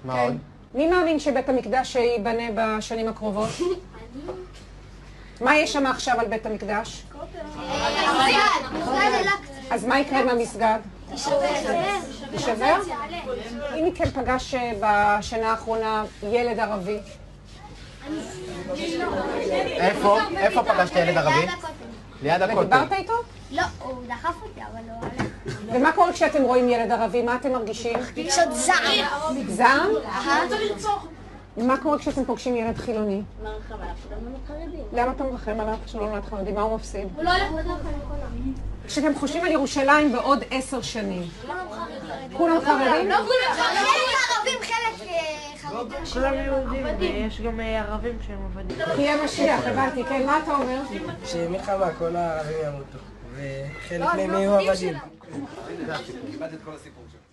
מה עוד? מי מאמין שבית המקדש ייבנה בשנים הקרובות? מה יש שם עכשיו על בית המקדש? אז מה יקרה עם המסגד? יישבר? אם מכן פגש בשנה האחרונה ילד ערבי? איפה פגשת ילד ערבי? ליד הכותל. ודיברת איתו? לא, הוא דחף אותי, אבל לא הלך. ומה קורה כשאתם רואים ילד ערבי? מה אתם מרגישים? רגשות זעם. זעם? מה קורה כשאתם פוגשים ילד חילוני? מרחם עליו, שגם לא חרדים. למה אתה מרחם עליו שלא נולד חרדי? מה הוא מפסיד? הוא לא הולך בדרך הנכונה. כשאתם חושבים על ירושלים בעוד 10 שנים, כולם חרדים? לא כולם חרדים. חלק ערבים, חלק חרדים. כולם יהודים, ויש גם ערבים שהם עבדים. תהיה משיח, הבנתי, כן, מה אתה אומר? שמלחמה כל הערבים ימותו, וחלק מהם יהיו עבדים. קיבלת את כל הסיפור שלך.